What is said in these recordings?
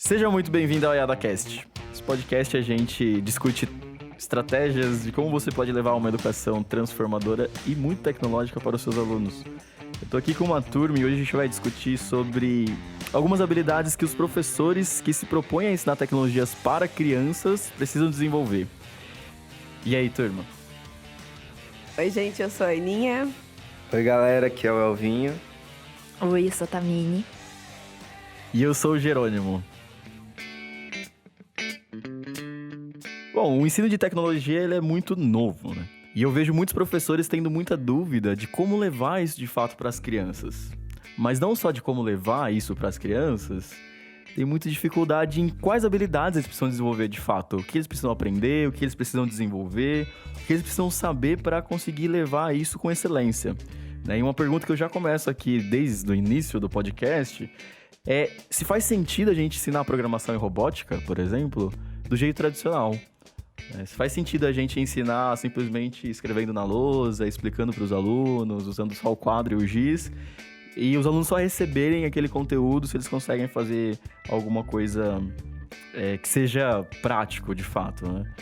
Seja muito bem-vindo ao IadaCast. Esse podcast a gente discute estratégias de como você pode levar uma educação transformadora e muito tecnológica para os seus alunos. Eu tô aqui com uma turma e hoje a gente vai discutir sobre algumas habilidades que os professores que se propõem a ensinar tecnologias para crianças precisam desenvolver. E aí, turma? Oi, gente, eu sou a Aninha. Oi, galera, aqui é o Elvinho. Oi, eu sou a Tamini. E eu sou o Jerônimo. Bom, o ensino de tecnologia ele é muito novo, né? E eu vejo muitos professores tendo muita dúvida de como levar isso de fato para as crianças. Mas não só de como levar isso para as crianças, tem muita dificuldade em quais habilidades eles precisam desenvolver de fato. O que eles precisam aprender, o que eles precisam desenvolver, o que eles precisam saber para conseguir levar isso com excelência. E uma pergunta que eu já começo aqui desde o início do podcast é se faz sentido a gente ensinar programação e robótica, por exemplo, do jeito tradicional. Se faz sentido a gente ensinar simplesmente escrevendo na lousa, explicando para os alunos, usando só o quadro e o giz, e os alunos só receberem aquele conteúdo se eles conseguem fazer alguma coisa que seja prático, de fato, né?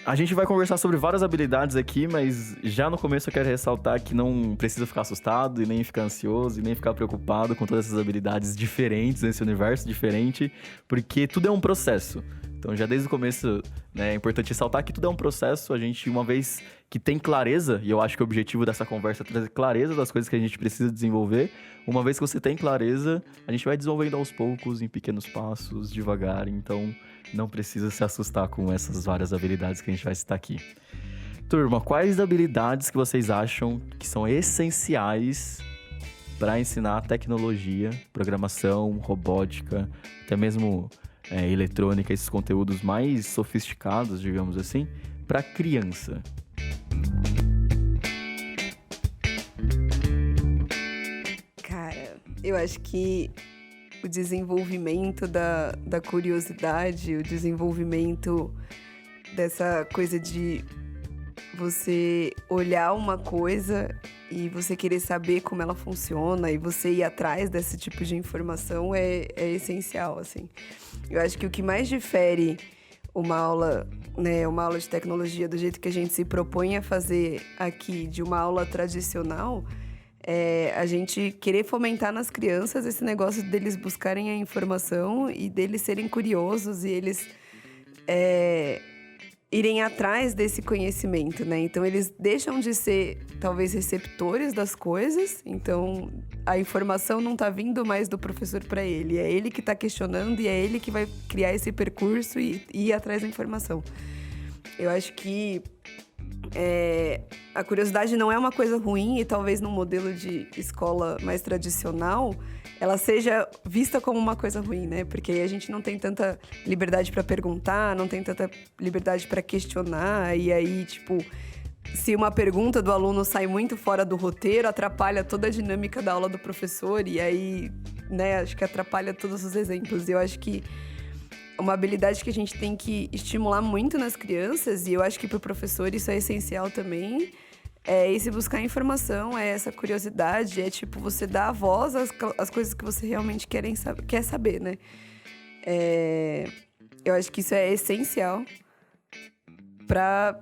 A gente vai conversar sobre várias habilidades aqui, mas já no começo eu quero ressaltar que não precisa ficar assustado e nem ficar ansioso e nem ficar preocupado com todas essas habilidades diferentes nesse universo diferente, porque tudo é um processo. Então, já desde o começo, né, é importante ressaltar que tudo é um processo. A gente, uma vez que tem clareza, e eu acho que o objetivo dessa conversa é trazer clareza das coisas que a gente precisa desenvolver, uma vez que você tem clareza, a gente vai desenvolvendo aos poucos, em pequenos passos, devagar. Então, não precisa se assustar com essas várias habilidades que a gente vai citar aqui. Turma, quais habilidades que vocês acham que são essenciais para ensinar tecnologia, programação, robótica, até mesmo eletrônica, esses conteúdos mais sofisticados, digamos assim, para criança? Cara, eu acho que o desenvolvimento da curiosidade, o desenvolvimento dessa coisa de você olhar uma coisa e você querer saber como ela funciona e você ir atrás desse tipo de informação é essencial, assim. Eu acho que o que mais difere uma aula de tecnologia do jeito que a gente se propõe a fazer aqui de uma aula tradicional é a gente querer fomentar nas crianças esse negócio deles buscarem a informação e deles serem curiosos e eles irem atrás desse conhecimento, né? Então, eles deixam de ser, talvez, receptores das coisas. Então, a informação não tá vindo mais do professor para ele. É ele que tá questionando e é ele que vai criar esse percurso e ir atrás da informação. Eu acho que a curiosidade não é uma coisa ruim e talvez num modelo de escola mais tradicional ela seja vista como uma coisa ruim, né? Porque aí a gente não tem tanta liberdade para perguntar, não tem tanta liberdade para questionar e aí, tipo, se uma pergunta do aluno sai muito fora do roteiro, atrapalha toda a dinâmica da aula do professor e aí, né, acho que atrapalha todos os exemplos. E eu acho que uma habilidade que a gente tem que estimular muito nas crianças, e eu acho que para o professor isso é essencial também, é esse buscar informação, é essa curiosidade, é tipo você dar a voz às coisas que você realmente quer saber, né? Eu acho que isso é essencial para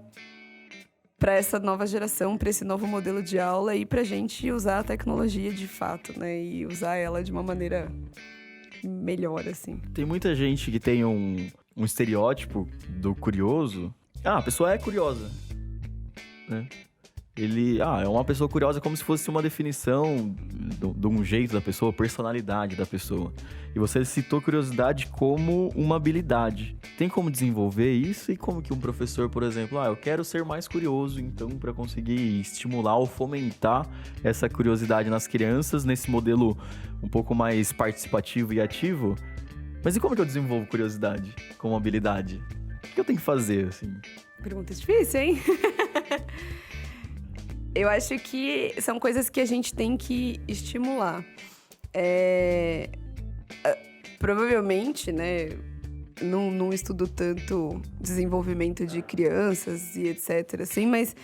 essa nova geração, para esse novo modelo de aula e para a gente usar a tecnologia de fato, né? E usar ela de uma maneira melhor, assim. Tem muita gente que tem um estereótipo do curioso. A pessoa é curiosa, né? Ele é uma pessoa curiosa como se fosse uma definição de um jeito da pessoa, personalidade da pessoa. E você citou curiosidade como uma habilidade. Tem como desenvolver isso? E como que um professor, por exemplo, eu quero ser mais curioso, então, para conseguir estimular ou fomentar essa curiosidade nas crianças, nesse modelo um pouco mais participativo e ativo. Mas e como que eu desenvolvo curiosidade como habilidade? O que eu tenho que fazer, assim? Pergunta difícil, hein? Eu acho que são coisas que a gente tem que estimular. Provavelmente, né, não estudo tanto desenvolvimento de crianças e etc, assim, mas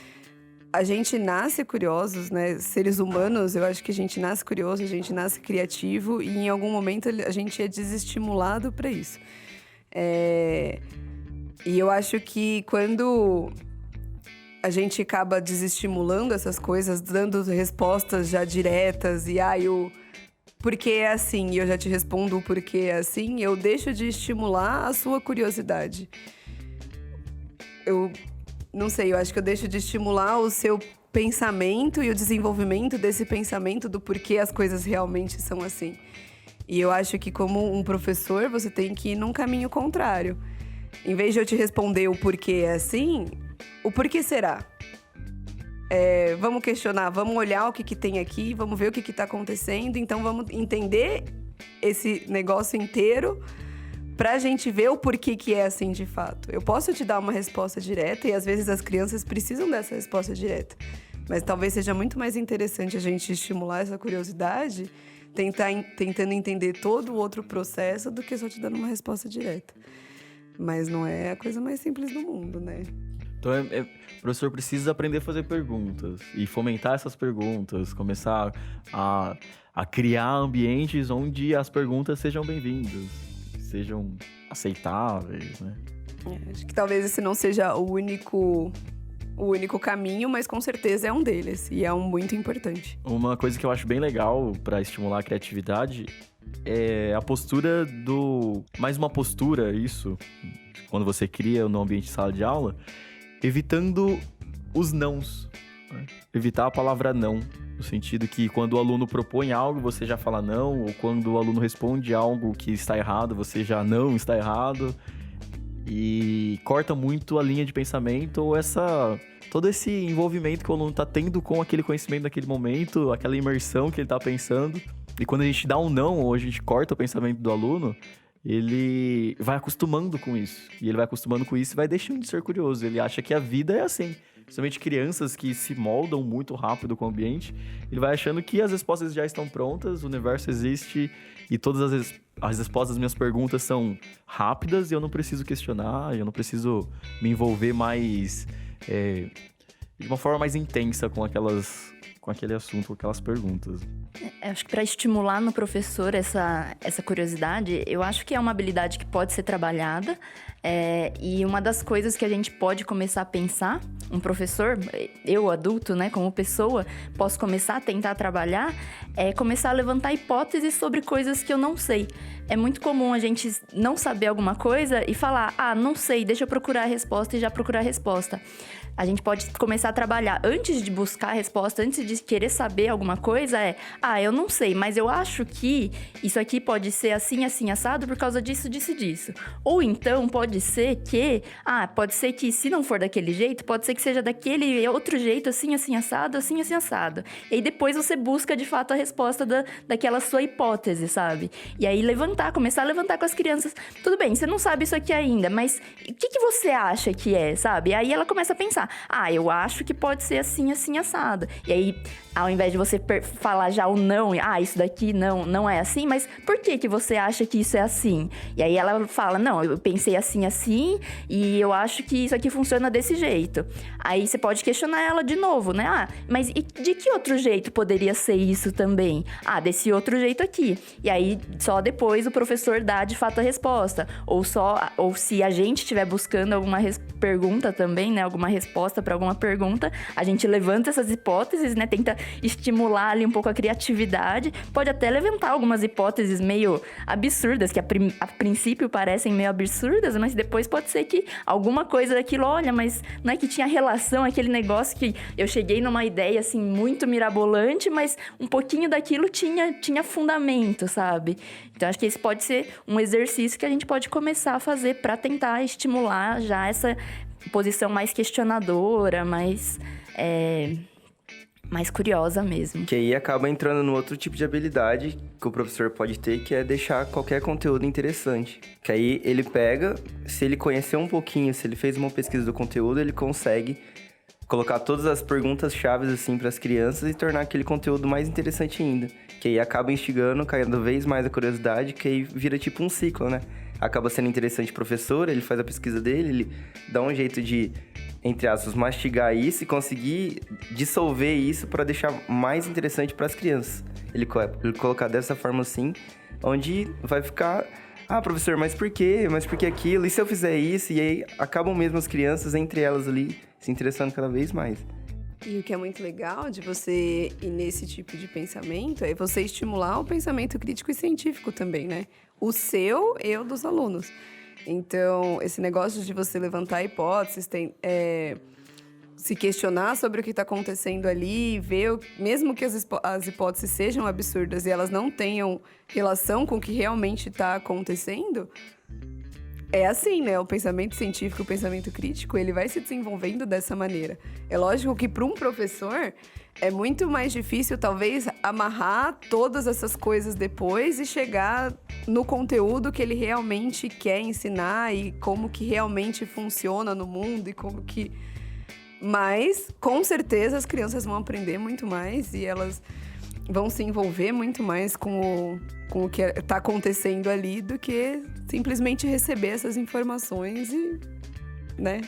a gente nasce curiosos, né? Seres humanos, eu acho que a gente nasce curioso, a gente nasce criativo e em algum momento a gente é desestimulado para isso. E eu acho que quando a gente acaba desestimulando essas coisas, dando respostas já diretas e o porquê é assim, e eu já te respondo o porquê é assim, eu deixo de estimular a sua curiosidade. Eu não sei, eu acho que eu deixo de estimular o seu pensamento e o desenvolvimento desse pensamento do porquê as coisas realmente são assim. E eu acho que como um professor, você tem que ir num caminho contrário. Em vez de eu te responder o porquê é assim, o porquê será? Vamos questionar, vamos olhar o que tem aqui, vamos ver o que está acontecendo. Então, vamos entender esse negócio inteiro pra gente ver o porquê que é assim de fato. Eu posso te dar uma resposta direta e às vezes as crianças precisam dessa resposta direta. Mas talvez seja muito mais interessante a gente estimular essa curiosidade, tentando entender todo o outro processo do que só te dando uma resposta direta. Mas não é a coisa mais simples do mundo, né? Então, o professor precisa aprender a fazer perguntas e fomentar essas perguntas, começar a criar ambientes onde as perguntas sejam bem-vindas, sejam aceitáveis, né? Acho que talvez esse não seja o único caminho, mas com certeza é um deles e é um muito importante. Uma coisa que eu acho bem legal para estimular a criatividade é a postura mais uma postura, isso, quando você cria no ambiente de sala de aula, evitando os nãos, né? Evitar a palavra não, no sentido que quando o aluno propõe algo, você já fala não, ou quando o aluno responde algo que está errado, você já não está errado, e corta muito a linha de pensamento ou todo esse envolvimento que o aluno está tendo com aquele conhecimento naquele momento, aquela imersão que ele está pensando. E quando a gente dá um não, ou a gente corta o pensamento do aluno, ele vai acostumando com isso. E ele vai acostumando com isso e vai deixando de ser curioso. Ele acha que a vida é assim. Principalmente crianças que se moldam muito rápido com o ambiente. Ele vai achando que as respostas já estão prontas, o universo existe e todas as respostas das minhas perguntas são rápidas e eu não preciso questionar, eu não preciso me envolver mais... de uma forma mais intensa com aquele assunto, com aquelas perguntas. Acho que para estimular no professor essa curiosidade, eu acho que é uma habilidade que pode ser trabalhada. E uma das coisas que a gente pode começar a pensar, um professor, eu adulto, né, como pessoa, posso começar a tentar trabalhar, começar a levantar hipóteses sobre coisas que eu não sei. É muito comum a gente não saber alguma coisa e falar, não sei, deixa eu procurar a resposta e já procurar a resposta. A gente pode começar a trabalhar antes de buscar a resposta, antes de querer saber alguma coisa, eu não sei, mas eu acho que isso aqui pode ser assim, assim, assado por causa disso, disso e disso. Ou então pode ser que se não for daquele jeito, pode ser que seja daquele outro jeito, assim, assim, assado, assim, assim, assado. E aí depois você busca de fato a resposta daquela sua hipótese, sabe? E aí começar a levantar com as crianças. Tudo bem, você não sabe isso aqui ainda, mas o que você acha que é, sabe? Aí ela começa a pensar, eu acho que pode ser assim, assim, assado. E aí, ao invés de você falar já o não, isso daqui não é assim, mas por que você acha que isso é assim? E aí ela fala, não, eu pensei assim, assim, e eu acho que isso aqui funciona desse jeito. Aí você pode questionar ela de novo, né? Mas e de que outro jeito poderia ser isso também? Desse outro jeito aqui. E aí, só depois o professor dá de fato a resposta. Ou se a gente estiver buscando alguma pergunta também, né? Alguma resposta para alguma pergunta, a gente levanta essas hipóteses, né? Tenta estimular ali um pouco a criatividade. Pode até levantar algumas hipóteses meio absurdas, que a princípio parecem meio absurdas, mas depois pode ser que alguma coisa daquilo, olha, mas não é que tinha relação, aquele negócio que eu cheguei numa ideia, assim, muito mirabolante, mas um pouquinho daquilo tinha fundamento, sabe? Então, acho que esse pode ser um exercício que a gente pode começar a fazer para tentar estimular já essa posição mais questionadora, mais curiosa mesmo. Que aí acaba entrando no outro tipo de habilidade que o professor pode ter, que é deixar qualquer conteúdo interessante. Que aí ele pega, se ele conhecer um pouquinho, se ele fez uma pesquisa do conteúdo, ele consegue colocar todas as perguntas-chave assim para as crianças e tornar aquele conteúdo mais interessante ainda. Que aí acaba instigando cada vez mais a curiosidade, que aí vira tipo um ciclo, né? Acaba sendo interessante o professor, ele faz a pesquisa dele, ele dá um jeito de entre aspas, mastigar isso e conseguir dissolver isso para deixar mais interessante para as crianças. Ele colocar dessa forma assim, onde vai ficar... Ah, professor, mas por quê? Mas por que aquilo? E se eu fizer isso? E aí acabam mesmo as crianças, entre elas ali, se interessando cada vez mais. E o que é muito legal de você ir nesse tipo de pensamento é você estimular o pensamento crítico e científico também, né? O seu e o dos alunos. Então, esse negócio de você levantar hipóteses, se questionar sobre o que está acontecendo ali, ver, mesmo que as hipóteses sejam absurdas e elas não tenham relação com o que realmente está acontecendo, é assim, né? O pensamento científico, o pensamento crítico, ele vai se desenvolvendo dessa maneira. É lógico que para um professor é muito mais difícil, talvez, amarrar todas essas coisas depois e chegar no conteúdo que ele realmente quer ensinar e como que realmente funciona no mundo e como que... Mas, com certeza, as crianças vão aprender muito mais e elas vão se envolver muito mais com o que está acontecendo ali do que simplesmente receber essas informações e, né?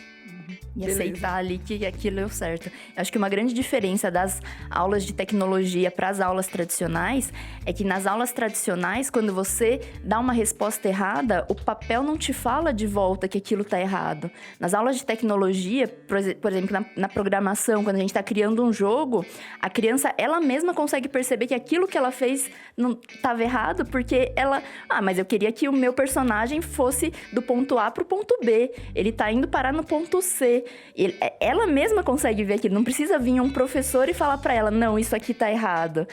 E Beleza. aceitar ali que aquilo é o certo. Eu acho que uma grande diferença das aulas de tecnologia para as aulas tradicionais é que nas aulas tradicionais, quando você dá uma resposta errada, o papel não te fala de volta que aquilo está errado. Nas aulas de tecnologia, por exemplo, na programação, quando a gente está criando um jogo, a criança, ela mesma consegue perceber que aquilo que ela fez não estava errado, porque ela... Ah, mas eu queria que o meu personagem fosse do ponto A para o ponto B. Ele está indo parar no ponto C. Ela mesma consegue ver aquilo. Não precisa vir um professor e falar para ela, não, isso aqui tá errado.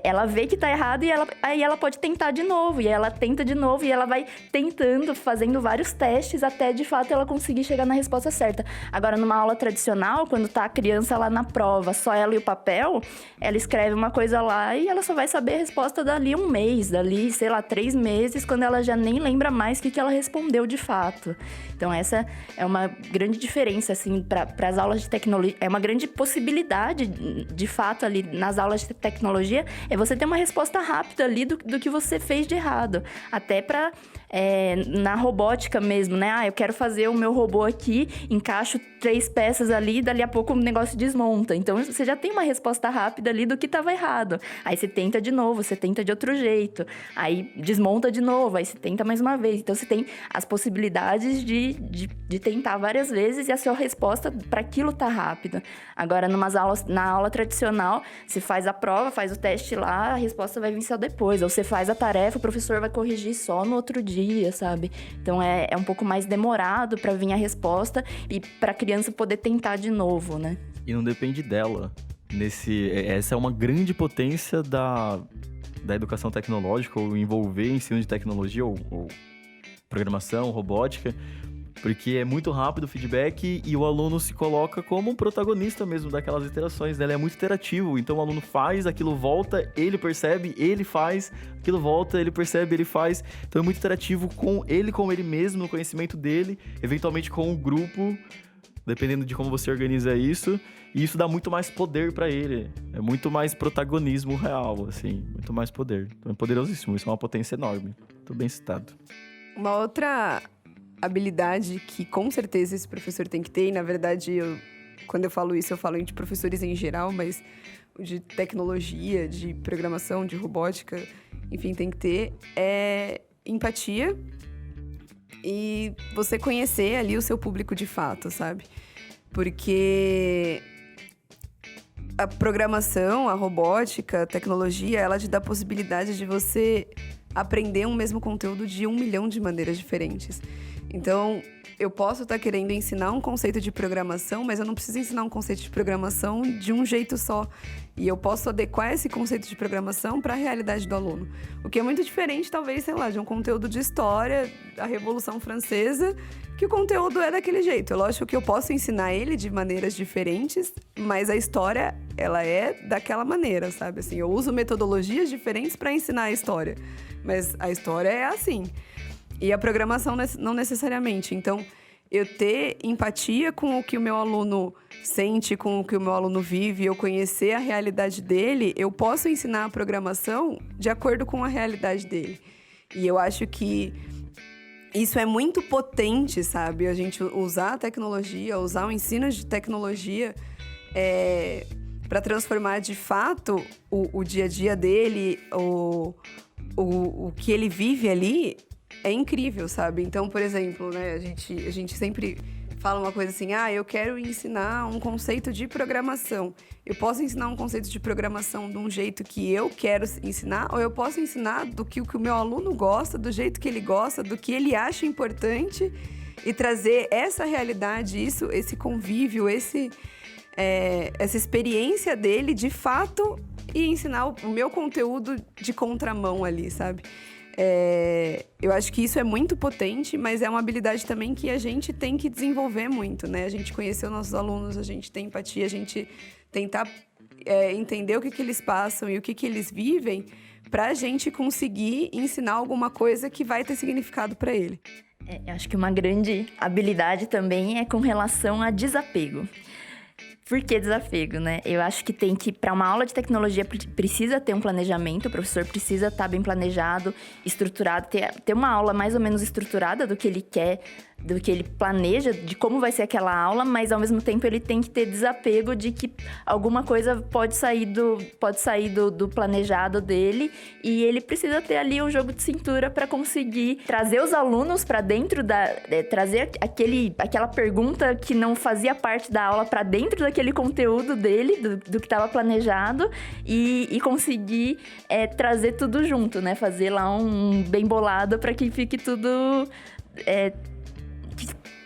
Ela vê que tá errado e aí ela pode tentar de novo. E ela tenta de novo e ela vai tentando, fazendo vários testes até, de fato, ela conseguir chegar na resposta certa. Agora, numa aula tradicional, quando tá a criança lá na prova, só ela e o papel, ela escreve uma coisa lá e ela só vai saber a resposta dali um mês, dali, sei lá, 3 meses, quando ela já nem lembra mais o que ela respondeu de fato. Então, essa é uma grande diferença, assim, para as aulas de tecnologia. É uma grande possibilidade, de fato, ali nas aulas de tecnologia, é você ter uma resposta rápida ali do que você fez de errado. Até para na robótica mesmo, né? Ah, eu quero fazer o meu robô aqui, encaixo 3 peças ali, dali a pouco o negócio desmonta. Então, você já tem uma resposta rápida ali do que estava errado. Aí você tenta de novo, você tenta de outro jeito. Aí desmonta de novo, aí você tenta mais uma vez. Então, você tem as possibilidades de tentar várias vezes e a sua resposta para aquilo tá rápida. Agora, na aula tradicional, você faz a prova, faz o teste lá, a resposta vai vir só depois. Ou você faz a tarefa, o professor vai corrigir só no outro dia, sabe? Então, é um pouco mais demorado para vir a resposta e para a criança poder tentar de novo, né? E não depende dela. Essa é uma grande potência da educação tecnológica, ou envolver ensino de tecnologia, ou programação, robótica, porque é muito rápido o feedback e o aluno se coloca como um protagonista mesmo daquelas interações, né? Ele é muito interativo, então o aluno faz, aquilo volta, ele percebe, ele faz, aquilo volta, ele percebe, ele faz. Então é muito interativo com ele mesmo, no conhecimento dele, eventualmente com o grupo, dependendo de como você organiza isso, e isso dá muito mais poder pra ele, é muito mais protagonismo real, assim, muito mais poder. Então é poderosíssimo, isso é uma potência enorme. Muito bem citado. Uma outra habilidade que com certeza esse professor tem que ter, e na verdade, quando eu falo isso, eu falo de professores em geral, mas de tecnologia, de programação, de robótica, enfim, tem que ter, é empatia e você conhecer ali o seu público de fato, sabe? Porque a programação, a robótica, a tecnologia, ela te dá a possibilidade de você aprender um mesmo conteúdo de 1 milhão de maneiras diferentes. Então, eu posso estar querendo ensinar um conceito de programação, mas eu não preciso ensinar um conceito de programação de um jeito só. E eu posso adequar esse conceito de programação para a realidade do aluno. O que é muito diferente, talvez, sei lá, de um conteúdo de história, da Revolução Francesa, que o conteúdo é daquele jeito. É lógico que eu posso ensinar ele de maneiras diferentes, mas a história, ela é daquela maneira, sabe? Assim, eu uso metodologias diferentes para ensinar a história, mas a história é assim. E a programação não necessariamente. Então, eu ter empatia com o que o meu aluno sente, com o que o meu aluno vive, eu conhecer a realidade dele, eu posso ensinar a programação de acordo com a realidade dele. E eu acho que isso é muito potente, sabe? A gente usar a tecnologia, usar o ensino de tecnologia para transformar de fato o dia a dia dele, o que ele vive ali, é incrível, sabe? Então, por exemplo, né, a gente sempre fala uma coisa assim, eu quero ensinar um conceito de programação. Eu posso ensinar um conceito de programação de um jeito que eu quero ensinar, ou eu posso ensinar do que o meu aluno gosta, do jeito que ele gosta, do que ele acha importante, e trazer essa realidade, esse convívio, essa experiência dele de fato, e ensinar o meu conteúdo de contramão ali, sabe? Eu acho que isso é muito potente, mas é uma habilidade também que a gente tem que desenvolver muito, né? A gente conhecer os nossos alunos, a gente ter empatia, a gente tentar entender o que eles passam e o que eles vivem, para a gente conseguir ensinar alguma coisa que vai ter significado para ele. Eu acho que uma grande habilidade também é com relação a desapego. Por que desapego, né? Eu acho que para uma aula de tecnologia, precisa ter um planejamento, o professor precisa estar bem planejado, estruturado, ter uma aula mais ou menos estruturada do que ele quer, do que ele planeja, de como vai ser aquela aula, mas ao mesmo tempo ele tem que ter desapego de que alguma coisa pode sair do planejado dele, e ele precisa ter ali um jogo de cintura para conseguir trazer os alunos para dentro trazer aquela pergunta que não fazia parte da aula para dentro daquele conteúdo dele, do que estava planejado, e conseguir trazer tudo junto, né? Fazer lá um bem bolado para que fique tudo...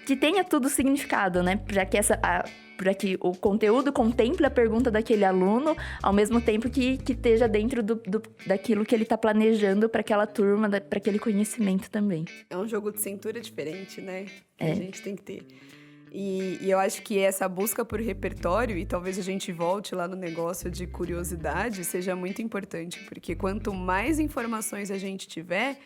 que tenha tudo significado, né? Para que o conteúdo contemple a pergunta daquele aluno, ao mesmo tempo que esteja dentro daquilo que ele está planejando para aquela turma, para aquele conhecimento também. É um jogo de cintura diferente, né? Que a gente tem que ter. E eu acho que essa busca por repertório, e talvez a gente volte lá no negócio de curiosidade, seja muito importante, porque quanto mais informações a gente tiver,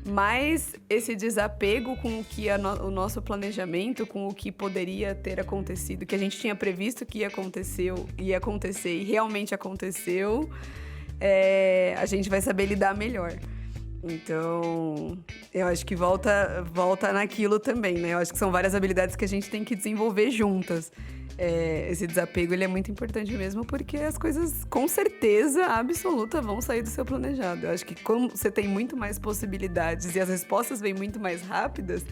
mais esse desapego com o que o nosso planejamento, com o que poderia ter acontecido, que a gente tinha previsto que ia acontecer e realmente aconteceu, a gente vai saber lidar melhor. Então, eu acho que volta naquilo também, né? Eu acho que são várias habilidades que a gente tem que desenvolver juntas. Esse desapego, ele é muito importante mesmo, porque as coisas, com certeza absoluta, vão sair do seu planejado. Eu acho que como você tem muito mais possibilidades e as respostas vêm muito mais rápidas,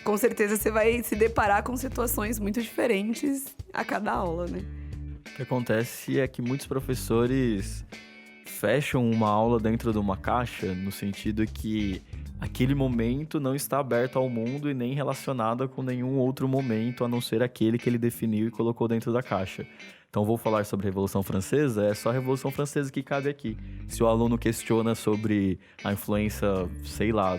com certeza você vai se deparar com situações muito diferentes a cada aula, né? O que acontece é que muitos professores fecham uma aula dentro de uma caixa, no sentido que aquele momento não está aberto ao mundo e nem relacionado com nenhum outro momento, a não ser aquele que ele definiu e colocou dentro da caixa. Então, vou falar sobre a Revolução Francesa, é só a Revolução Francesa que cabe aqui. Se o aluno questiona sobre a influência, sei lá,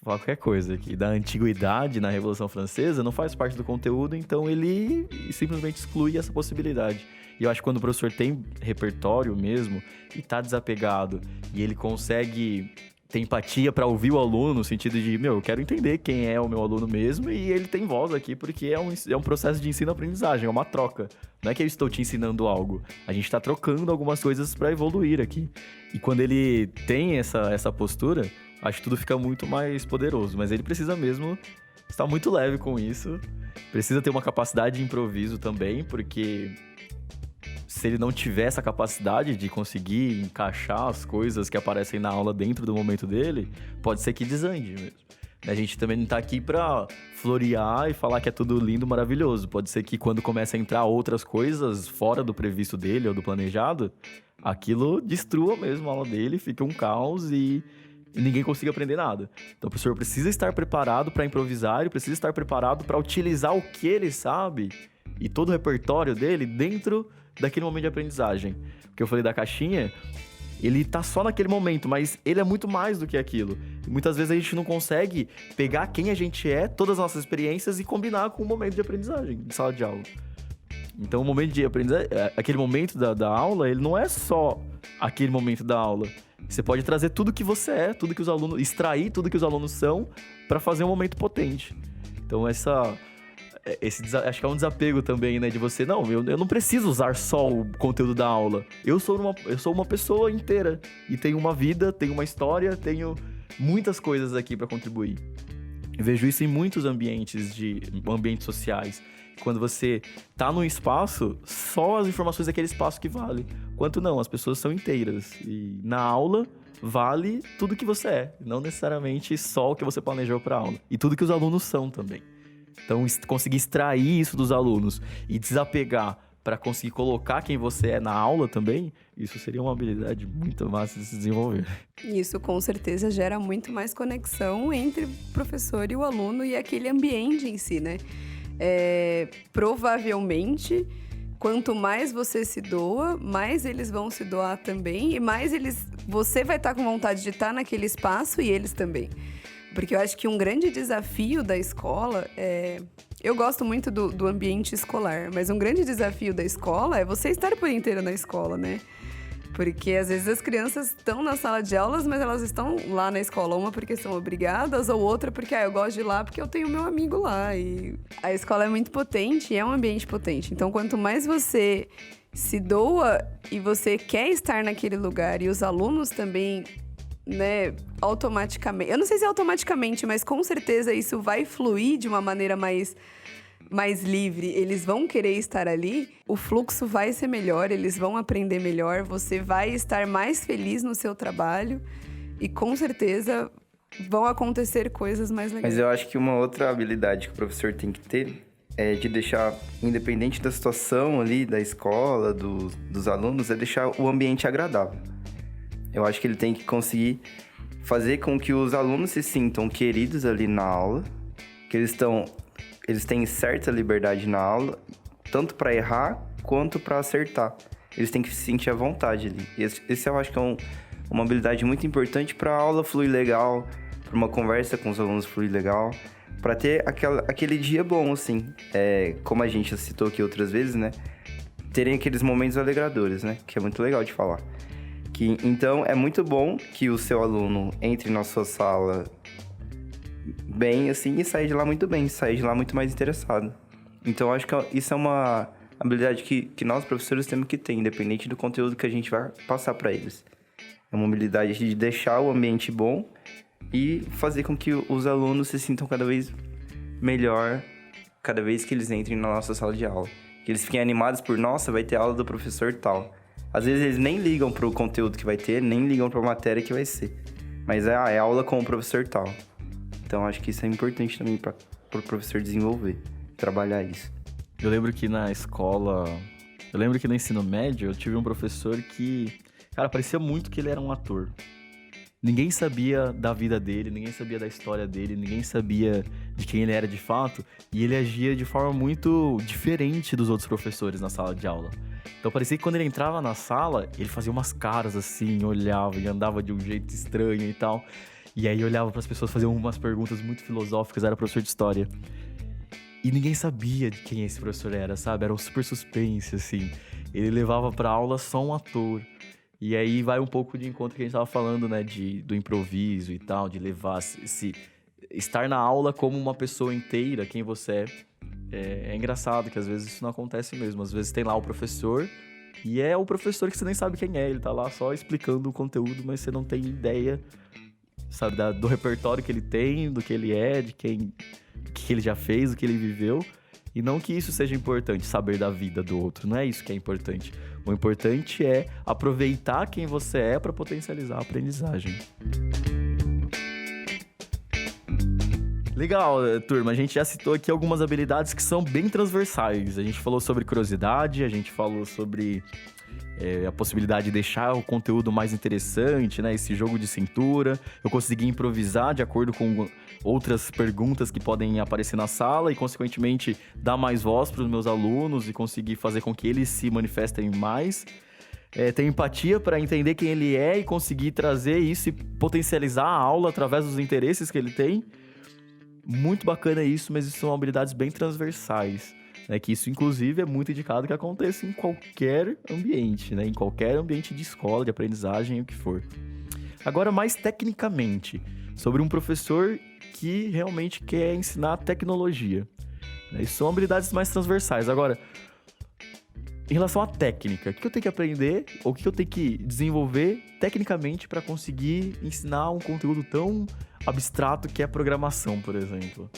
qualquer coisa aqui, da antiguidade na Revolução Francesa, não faz parte do conteúdo, então ele simplesmente exclui essa possibilidade. E eu acho que quando o professor tem repertório mesmo, e tá desapegado, e ele consegue ter empatia para ouvir o aluno, no sentido de, eu quero entender quem é o meu aluno mesmo, e ele tem voz aqui, porque é um processo de ensino-aprendizagem, é uma troca. Não é que eu estou te ensinando algo, a gente tá trocando algumas coisas para evoluir aqui. E quando ele tem essa postura, acho que tudo fica muito mais poderoso, mas ele precisa mesmo estar muito leve com isso, precisa ter uma capacidade de improviso também, porque se ele não tiver essa capacidade de conseguir encaixar as coisas que aparecem na aula dentro do momento dele, pode ser que desande mesmo. A gente também não tá aqui pra florear e falar que é tudo lindo, maravilhoso. Pode ser que quando começa a entrar outras coisas fora do previsto dele ou do planejado, aquilo destrua mesmo a aula dele, fica um caos e ninguém consiga aprender nada. Então o professor precisa estar preparado para improvisar, ele precisa estar preparado para utilizar o que ele sabe e todo o repertório dele dentro daquele momento de aprendizagem. Porque eu falei da caixinha, ele tá só naquele momento, mas ele é muito mais do que aquilo. E muitas vezes a gente não consegue pegar quem a gente é, todas as nossas experiências e combinar com o momento de aprendizagem, de sala de aula. Então o momento de aprendizagem, aquele momento da aula, ele não é só aquele momento da aula. Você pode trazer tudo que você é, tudo que os alunos, extrair tudo que os alunos são para fazer um momento potente. Então acho que é um desapego também, né? De você, eu não preciso usar só o conteúdo da aula. Eu sou uma pessoa inteira. E tenho uma vida, tenho uma história, tenho muitas coisas aqui para contribuir. Eu vejo isso em muitos ambientes sociais. Quando você tá num espaço, só as informações daquele espaço que vale. Quanto não, as pessoas são inteiras. E na aula, vale tudo que você é. Não necessariamente só o que você planejou para aula. E tudo que os alunos são também. Então, conseguir extrair isso dos alunos e desapegar para conseguir colocar quem você é na aula também, isso seria uma habilidade muito massa de se desenvolver. Isso, com certeza, gera muito mais conexão entre o professor e o aluno e aquele ambiente em si, né? Provavelmente, quanto mais você se doa, mais eles vão se doar também e mais você vai estar com vontade de estar naquele espaço e eles também. Porque eu acho que um grande desafio da escola eu gosto muito do ambiente escolar, mas um grande desafio da escola é você estar por inteiro na escola, né? Porque às vezes as crianças estão na sala de aulas, mas elas estão lá na escola, uma porque são obrigadas, ou outra porque eu gosto de ir lá porque eu tenho meu amigo lá. E a escola é muito potente e é um ambiente potente. Então, quanto mais você se doa e você quer estar naquele lugar e os alunos também, né, automaticamente... Eu não sei se é automaticamente, mas com certeza isso vai fluir de uma maneira mais livre, eles vão querer estar ali, o fluxo vai ser melhor, eles vão aprender melhor, você vai estar mais feliz no seu trabalho e com certeza vão acontecer coisas mais legais. Mas eu acho que uma outra habilidade que o professor tem que ter é de deixar, independente da situação ali, da escola, dos alunos, é deixar o ambiente agradável. Eu acho que ele tem que conseguir fazer com que os alunos se sintam queridos ali na aula, que eles têm certa liberdade na aula, tanto para errar quanto para acertar. Eles têm que se sentir à vontade ali. Esse eu acho que é uma habilidade muito importante para a aula fluir legal, para uma conversa com os alunos fluir legal, para ter aquele dia bom, assim. Como a gente citou aqui outras vezes, né? Terem aqueles momentos alegradores, né? Que é muito legal de falar. Então, é muito bom que o seu aluno entre na sua sala bem, assim, e sair de lá muito bem, sair de lá muito mais interessado. Então, acho que isso é uma habilidade que nós, professores, temos que ter, independente do conteúdo que a gente vai passar para eles. É uma habilidade de deixar o ambiente bom e fazer com que os alunos se sintam cada vez melhor cada vez que eles entrem na nossa sala de aula. Que eles fiquem animados por, nossa, vai ter aula do professor tal. Às vezes eles nem ligam pro conteúdo que vai ter, nem ligam pra matéria que vai ser. Mas é aula com o professor tal. Então, acho que isso é importante também pro professor desenvolver, trabalhar isso. Eu lembro que na escola... Eu lembro que no ensino médio eu tive um professor que... Cara, parecia muito que ele era um ator. Ninguém sabia da vida dele, ninguém sabia da história dele, ninguém sabia de quem ele era de fato. E ele agia de forma muito diferente dos outros professores na sala de aula. Então parecia que quando ele entrava na sala, ele fazia umas caras assim, olhava e andava de um jeito estranho e tal. E aí olhava para as pessoas, fazia umas perguntas muito filosóficas, era professor de história. E ninguém sabia de quem esse professor era, sabe? Era um super suspense, assim. Ele levava pra aula só um ator. E aí vai um pouco de encontro que a gente tava falando, né? Do improviso e tal, de levar... estar na aula como uma pessoa inteira, quem você é. É engraçado que às vezes isso não acontece mesmo. Às vezes tem lá o professor e é o professor que você nem sabe quem é. Ele tá lá só explicando o conteúdo, mas você não tem ideia, sabe, do repertório que ele tem, do que ele é, de quem... o que ele já fez, o que ele viveu. E não que isso seja importante, saber da vida do outro. Não é isso que é importante. O importante é aproveitar quem você é para potencializar a aprendizagem. Legal, turma. A gente já citou aqui algumas habilidades que são bem transversais. A gente falou sobre curiosidade, a gente falou sobre a possibilidade de deixar o conteúdo mais interessante, né? Esse jogo de cintura. Eu consegui improvisar de acordo com outras perguntas que podem aparecer na sala e, consequentemente, dar mais voz para os meus alunos e conseguir fazer com que eles se manifestem mais. Ter empatia para entender quem ele é e conseguir trazer isso e potencializar a aula através dos interesses que ele tem. Muito bacana isso, mas isso são habilidades bem transversais, né? Que isso, inclusive, é muito indicado que aconteça em qualquer ambiente, né? Em qualquer ambiente de escola, de aprendizagem, o que for. Agora, mais tecnicamente, sobre um professor que realmente quer ensinar tecnologia, né? Isso são habilidades mais transversais. Agora, Em relação à técnica, o que eu tenho que aprender ou o que eu tenho que desenvolver tecnicamente para conseguir ensinar um conteúdo tão abstrato que é programação, por exemplo?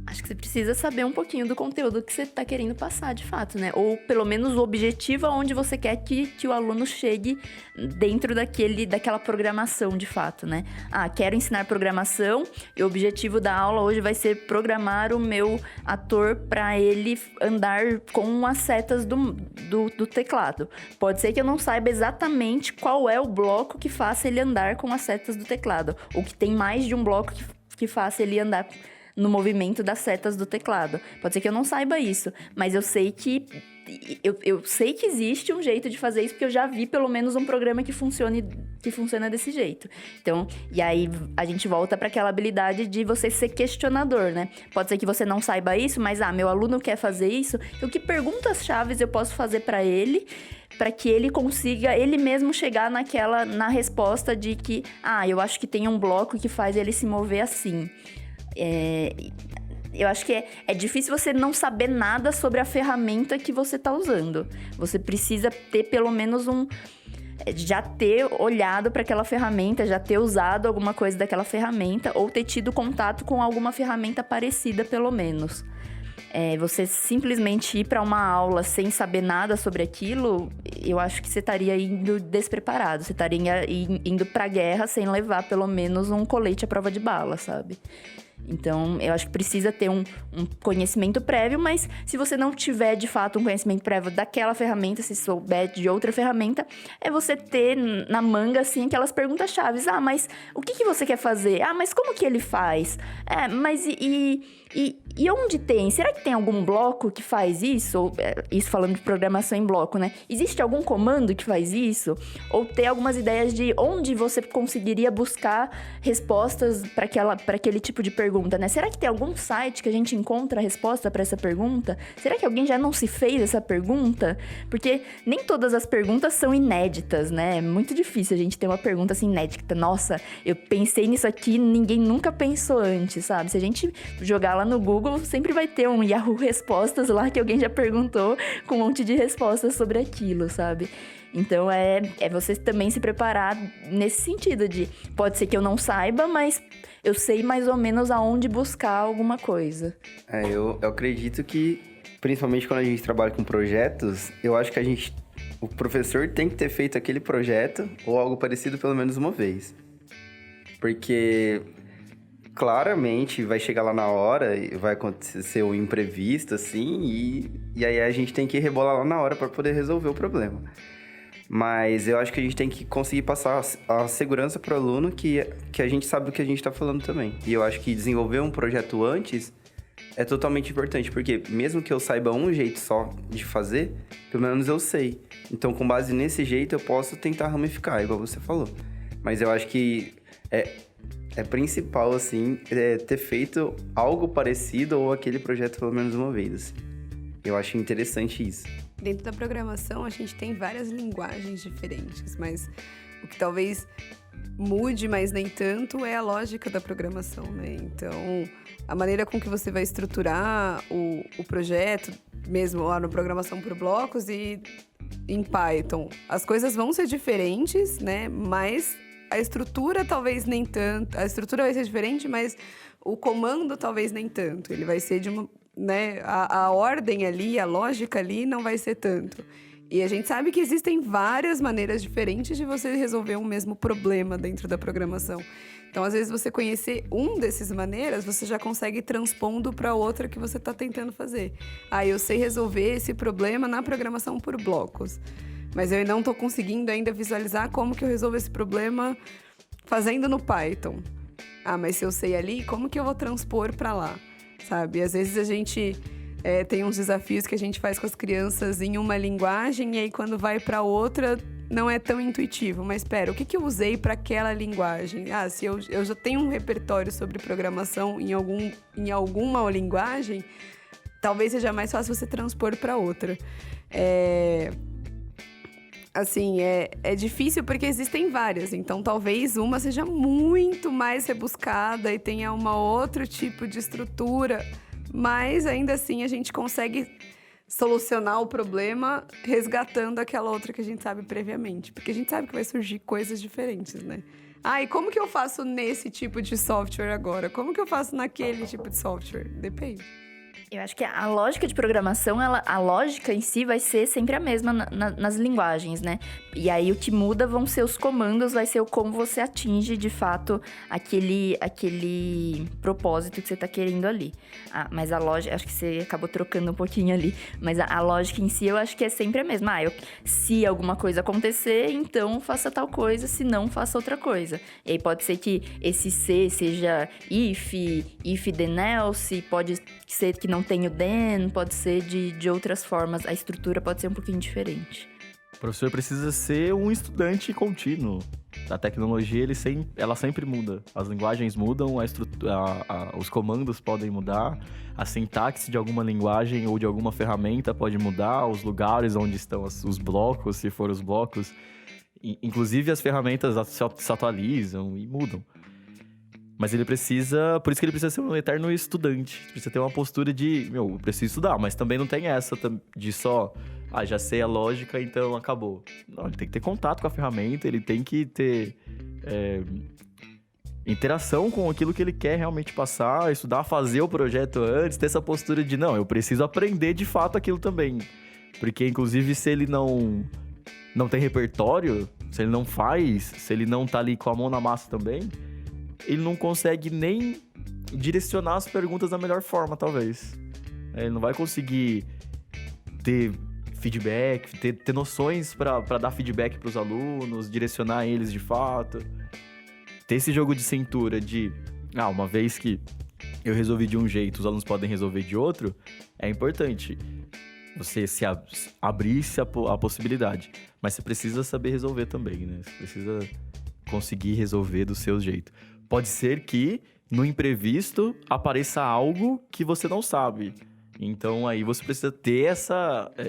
Acho que você precisa saber um pouquinho do conteúdo que você está querendo passar, de fato, né? Ou pelo menos o objetivo aonde você quer que o aluno chegue dentro daquela programação, de fato, né? Quero ensinar programação e o objetivo da aula hoje vai ser programar o meu ator para ele andar com as setas do teclado. Pode ser que eu não saiba exatamente qual é o bloco que faça ele andar com as setas do teclado, ou que tem mais de um bloco que faça ele andar no movimento das setas do teclado. Pode ser que eu não saiba isso, mas eu sei que existe um jeito de fazer isso, porque eu já vi pelo menos um programa que funciona desse jeito. Então, e aí a gente volta para aquela habilidade de você ser questionador, né? Pode ser que você não saiba isso, mas meu aluno quer fazer isso, então que perguntas-chave eu posso fazer para ele, para que ele consiga ele mesmo chegar na resposta de que, eu acho que tem um bloco que faz ele se mover assim. Eu acho que é difícil você não saber nada sobre a ferramenta que você está usando. Você precisa ter pelo menos já ter olhado para aquela ferramenta, já ter usado alguma coisa daquela ferramenta ou ter tido contato com alguma ferramenta parecida, pelo menos. Você simplesmente ir para uma aula sem saber nada sobre aquilo, eu acho que você estaria indo despreparado. Você estaria indo para a guerra sem levar pelo menos um colete à prova de bala, sabe? Então, eu acho que precisa ter um conhecimento prévio, mas se você não tiver, de fato, um conhecimento prévio daquela ferramenta, se souber de outra ferramenta, é você ter na manga, assim, aquelas perguntas-chave. Mas o que você quer fazer? Mas como que ele faz? Mas e onde tem? Será que tem algum bloco que faz isso? Isso falando de programação em bloco, né? Existe algum comando que faz isso? Ou ter algumas ideias de onde você conseguiria buscar respostas para aquele tipo de pergunta, né? Será que tem algum site que a gente encontra a resposta para essa pergunta? Será que alguém já não se fez essa pergunta? Porque nem todas as perguntas são inéditas, né? É muito difícil a gente ter uma pergunta assim inédita. Nossa, eu pensei nisso aqui, ninguém nunca pensou antes, sabe? Se a gente jogar lá no Google, sempre vai ter um Yahoo Respostas lá que alguém já perguntou com um monte de respostas sobre aquilo, sabe? Então, é você também se preparar nesse sentido de... Pode ser que eu não saiba, mas eu sei mais ou menos aonde buscar alguma coisa. Eu acredito que, principalmente quando a gente trabalha com projetos, eu acho que o professor tem que ter feito aquele projeto ou algo parecido pelo menos uma vez. Porque... claramente vai chegar lá na hora e vai acontecer um imprevisto, assim, e aí a gente tem que rebolar lá na hora para poder resolver o problema. Mas eu acho que a gente tem que conseguir passar a segurança para o aluno que a gente sabe o que a gente está falando também. E eu acho que desenvolver um projeto antes é totalmente importante, porque mesmo que eu saiba um jeito só de fazer, pelo menos eu sei. Então, com base nesse jeito, eu posso tentar ramificar, igual você falou. Mas eu acho que é principal, assim, ter feito algo parecido ou aquele projeto pelo menos uma vez, assim. Eu acho interessante isso. Dentro da programação, a gente tem várias linguagens diferentes, mas o que talvez mude, mas nem tanto, é a lógica da programação, né? Então, a maneira com que você vai estruturar o projeto, mesmo lá no programação por blocos e em Python, as coisas vão ser diferentes, né? Mas a estrutura talvez nem tanto. A estrutura vai ser diferente, mas o comando talvez nem tanto. Ele vai ser de uma... né? A ordem ali, a lógica ali não vai ser tanto. E a gente sabe que existem várias maneiras diferentes de você resolver um mesmo problema dentro da programação. Então, às vezes, você conhecer um dessas maneiras, você já consegue ir transpondo para outra que você está tentando fazer. Eu sei resolver esse problema na programação por blocos, mas eu não estou conseguindo ainda visualizar como que eu resolvo esse problema fazendo no Python. Mas se eu sei ali, como que eu vou transpor para lá? Sabe? Às vezes a gente tem uns desafios que a gente faz com as crianças em uma linguagem e aí quando vai para outra não é tão intuitivo. Mas espera, o que eu usei para aquela linguagem? Se eu já tenho um repertório sobre programação em alguma linguagem, talvez seja mais fácil você transpor para outra. Assim, é difícil porque existem várias. Então, talvez uma seja muito mais rebuscada e tenha outro tipo de estrutura. mas ainda assim a gente consegue solucionar o problema resgatando aquela outra que a gente sabe previamente. Porque a gente sabe que vai surgir coisas diferentes, né? E como que eu faço nesse tipo de software agora? Como que eu faço naquele tipo de software? Depende. Eu acho que a lógica de programação, a lógica em si vai ser sempre a mesma nas linguagens, né? E aí o que muda vão ser os comandos, vai ser o como você atinge, de fato, aquele propósito que você tá querendo ali. Mas a lógica, acho que você acabou trocando um pouquinho ali, mas a lógica em si eu acho que é sempre a mesma. Se alguma coisa acontecer, então faça tal coisa, se não, faça outra coisa. E aí pode ser que esse se seja if then else, pode ser que não tenha o then, pode ser de outras formas. A estrutura pode ser um pouquinho diferente. O professor precisa ser um estudante contínuo. A tecnologia, ela sempre muda. As linguagens mudam, os comandos podem mudar, a sintaxe de alguma linguagem ou de alguma ferramenta pode mudar, os lugares onde estão os blocos, se for os blocos. Inclusive, as ferramentas se atualizam e mudam. Mas por isso que ele precisa ser um eterno estudante. Precisa ter uma postura de, eu preciso estudar, mas também não tem essa de só, já sei a lógica, então acabou. Não, ele tem que ter contato com a ferramenta, ele tem que ter interação com aquilo que ele quer realmente passar, estudar, fazer o projeto antes, ter essa postura de, não, eu preciso aprender de fato aquilo também. Porque, inclusive, se ele não tem repertório, se ele não faz, se ele não tá ali com a mão na massa também, ele não consegue nem direcionar as perguntas da melhor forma, talvez. Ele não vai conseguir ter feedback, ter noções para dar feedback para os alunos, direcionar eles de fato. Ter esse jogo de cintura de, uma vez que eu resolvi de um jeito, os alunos podem resolver de outro, é importante você abrir-se a possibilidade. Mas você precisa saber resolver também, né? Você precisa conseguir resolver do seu jeito. Pode ser que, no imprevisto, apareça algo que você não sabe. Então, aí você precisa ter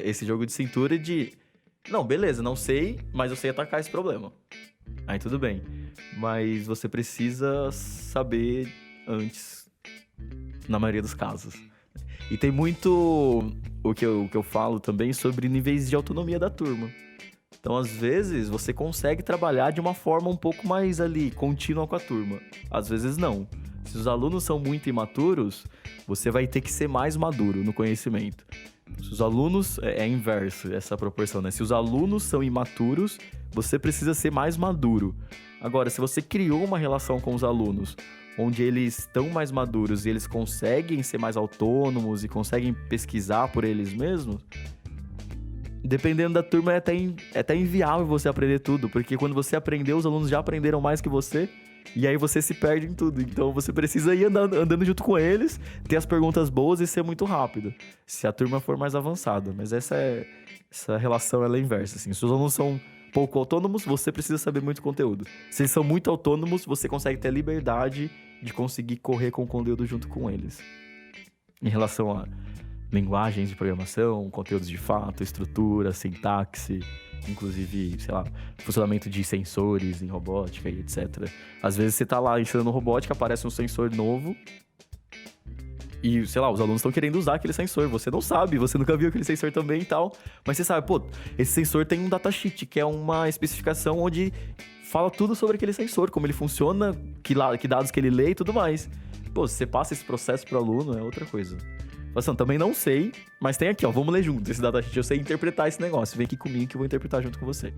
esse jogo de cintura de... Não, beleza, não sei, mas eu sei atacar esse problema. Aí tudo bem. Mas você precisa saber antes, na maioria dos casos. E tem muito o que eu falo também sobre níveis de autonomia da turma. Então, às vezes, você consegue trabalhar de uma forma um pouco mais ali, contínua com a turma. Às vezes, não. Se os alunos são muito imaturos, você vai ter que ser mais maduro no conhecimento. Se os alunos... É inverso essa proporção, né? Se os alunos são imaturos, você precisa ser mais maduro. Agora, se você criou uma relação com os alunos onde eles estão mais maduros e eles conseguem ser mais autônomos e conseguem pesquisar por eles mesmos... Dependendo da turma, é até inviável você aprender tudo. Porque quando você aprendeu, os alunos já aprenderam mais que você. E aí você se perde em tudo. Então você precisa ir andando junto com eles, ter as perguntas boas e ser muito rápido. Se a turma for mais avançada. Mas essa relação ela é inversa. Assim. Se os alunos são pouco autônomos, você precisa saber muito conteúdo. Se eles são muito autônomos, você consegue ter a liberdade de conseguir correr com o conteúdo junto com eles. Em relação a linguagens de programação, conteúdos de fato, estrutura, sintaxe, inclusive, funcionamento de sensores em robótica e etc. Às vezes você tá lá ensinando robótica, aparece um sensor novo e, os alunos estão querendo usar aquele sensor. Você não sabe, você nunca viu aquele sensor também e tal, mas você sabe, esse sensor tem um datasheet, que é uma especificação onde fala tudo sobre aquele sensor, como ele funciona, que dados que ele lê e tudo mais. Você passa esse processo pro aluno, é outra coisa. Assim, também não sei, mas tem aqui, vamos ler junto esse datasheet. Eu sei interpretar esse negócio. Vem aqui comigo que eu vou interpretar junto com você.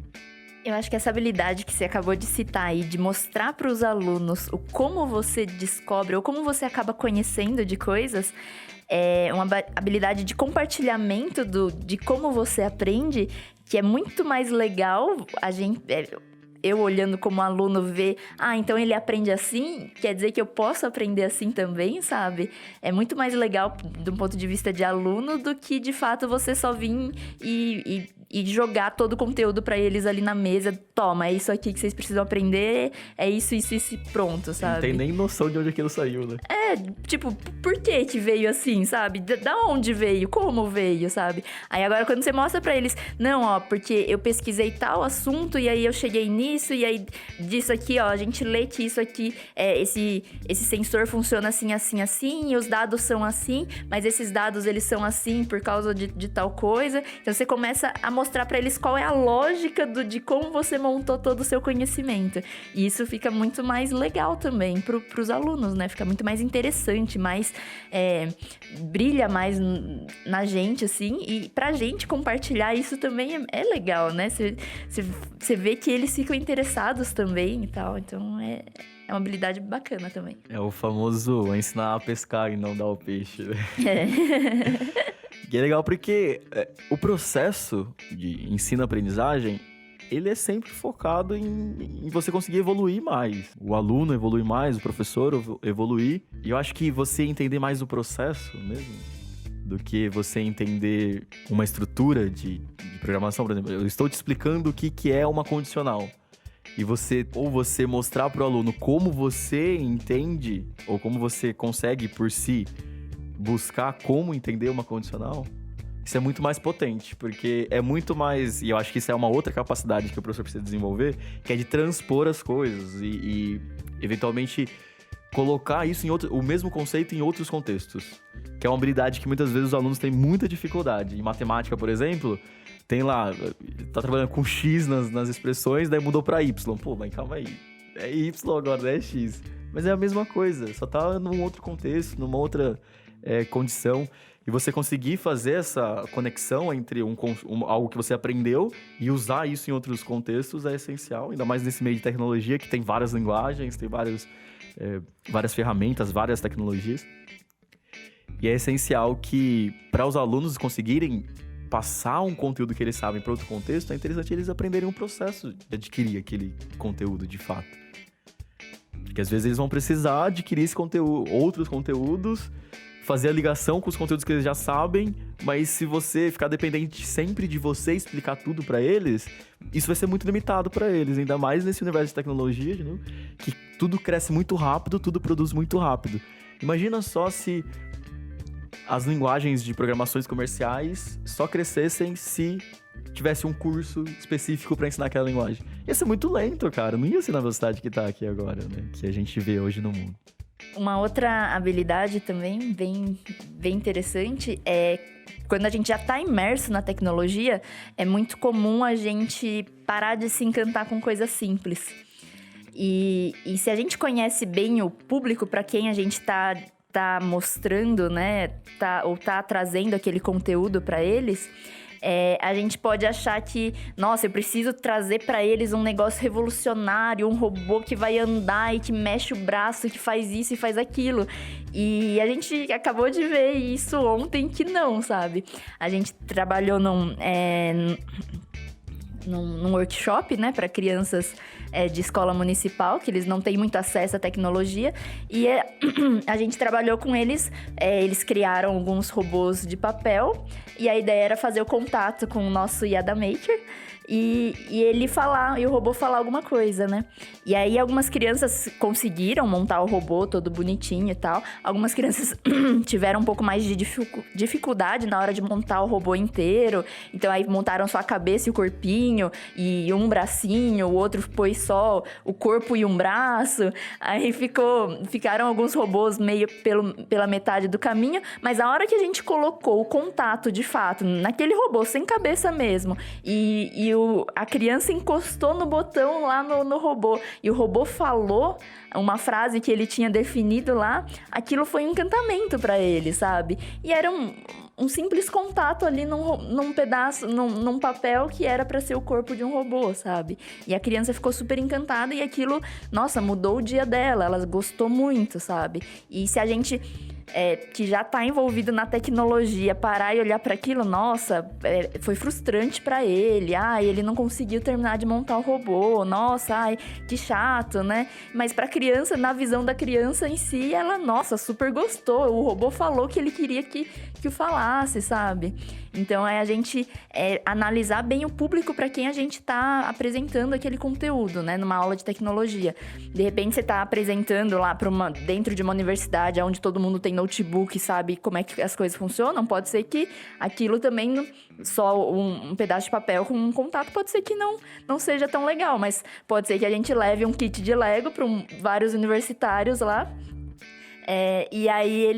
Eu acho que essa habilidade que você acabou de citar aí, de mostrar para os alunos o como você descobre ou como você acaba conhecendo de coisas, é uma habilidade de compartilhamento de como você aprende, que é muito mais legal eu olhando como aluno ver, então ele aprende assim, quer dizer que eu posso aprender assim também, sabe? É muito mais legal de um ponto de vista de aluno do que, de fato, você só vir e e jogar todo o conteúdo pra eles ali na mesa. Toma, é isso aqui que vocês precisam aprender, é isso e pronto, sabe? Não tem nem noção de onde aquilo saiu, né? Tipo, por que veio assim, sabe? Da onde veio? Como veio, sabe? Aí agora quando você mostra pra eles, não, ó, porque eu pesquisei tal assunto e aí eu cheguei nisso e aí disso aqui, ó, a gente lê que isso aqui, esse sensor funciona assim, assim, assim, e os dados são assim, mas esses dados eles são assim por causa de tal coisa. Então você começa a mostrar pra eles qual é a lógica de como você montou todo o seu conhecimento. E isso fica muito mais legal também pros alunos, né? Fica muito mais interessante, mais brilha mais na gente, assim, e pra gente compartilhar isso também é legal, né? Você vê que eles ficam interessados também e tal, então é uma habilidade bacana também. É o famoso ensinar a pescar e não dar o peixe. E é legal porque o processo de ensino-aprendizagem, ele é sempre focado em você conseguir evoluir mais. O aluno evoluir mais, o professor evoluir. E eu acho que você entender mais o processo mesmo, do que você entender uma estrutura de programação. Por exemplo, eu estou te explicando o que é uma condicional. E você mostrar para o aluno como você entende, ou como você consegue por si buscar como entender uma condicional, isso é muito mais potente, porque é muito mais... E eu acho que isso é uma outra capacidade que o professor precisa desenvolver, que é de transpor as coisas e eventualmente colocar isso o mesmo conceito em outros contextos. Que é uma habilidade que muitas vezes os alunos têm muita dificuldade. Em matemática, por exemplo, tem lá... Tá trabalhando com X nas expressões, daí mudou para Y. Pô, mas calma aí. É Y agora, não é X. Mas é a mesma coisa, só tá num outro contexto, numa outra condição. E você conseguir fazer essa conexão entre algo que você aprendeu e usar isso em outros contextos é essencial. Ainda mais nesse meio de tecnologia, que tem várias linguagens, tem várias ferramentas, várias tecnologias. E é essencial que, para os alunos conseguirem passar um conteúdo que eles sabem para outro contexto, é interessante eles aprenderem um processo de adquirir aquele conteúdo de fato. Porque às vezes eles vão precisar adquirir esse conteúdo, outros conteúdos, fazer a ligação com os conteúdos que eles já sabem, mas se você ficar dependente sempre de você explicar tudo para eles, isso vai ser muito limitado para eles, ainda mais nesse universo de tecnologia, de novo, que tudo cresce muito rápido, tudo produz muito rápido. Imagina só se as linguagens de programações comerciais só crescessem se tivesse um curso específico para ensinar aquela linguagem. Ia ser muito lento, cara, não ia ser na velocidade que tá aqui agora, né? Que a gente vê hoje no mundo. Uma outra habilidade também bem interessante é quando a gente já está imerso na tecnologia, é muito comum a gente parar de se encantar com coisas simples. E se a gente conhece bem o público para quem a gente tá mostrando, né, ou tá trazendo aquele conteúdo para eles, a gente pode achar que, nossa, eu preciso trazer para eles um negócio revolucionário, um robô que vai andar e que mexe o braço, que faz isso e faz aquilo. E a gente acabou de ver isso ontem que não, sabe? A gente trabalhou num workshop, né, para crianças de escola municipal, que eles não têm muito acesso à tecnologia, e a gente trabalhou com eles, eles criaram alguns robôs de papel, e a ideia era fazer o contato com o nosso Yada Maker, e ele falar, e o robô falar alguma coisa, né? E aí algumas crianças conseguiram montar o robô todo bonitinho e tal, algumas crianças tiveram um pouco mais de dificuldade na hora de montar o robô inteiro, então aí montaram só a cabeça e o corpinho, e um bracinho, o outro pôs só o corpo e um braço, aí ficaram alguns robôs meio pela metade do caminho, mas a hora que a gente colocou o contato de fato naquele robô, sem cabeça mesmo, e a criança encostou no botão lá no robô, e o robô falou uma frase que ele tinha definido lá, aquilo foi um encantamento pra ele, sabe? E era um simples contato ali num pedaço, num papel que era pra ser o corpo de um robô, sabe? E a criança ficou super encantada e aquilo, nossa, mudou o dia dela, ela gostou muito, sabe? E se a gente que já está envolvido na tecnologia, parar e olhar para aquilo, nossa, foi frustrante para ele. Ele não conseguiu terminar de montar o robô. Nossa, que chato, né? Mas para a criança, na visão da criança em si, ela, nossa, super gostou. O robô falou que ele queria que o falasse, sabe? Então, a gente analisar bem o público para quem a gente está apresentando aquele conteúdo, né? Numa aula de tecnologia. De repente, você está apresentando lá dentro de uma universidade, onde todo mundo tem notebook, sabe como é que as coisas funcionam. Pode ser que aquilo também, só um pedaço de papel com um contato, pode ser que não seja tão legal. Mas pode ser que a gente leve um kit de Lego para vários universitários lá. E aí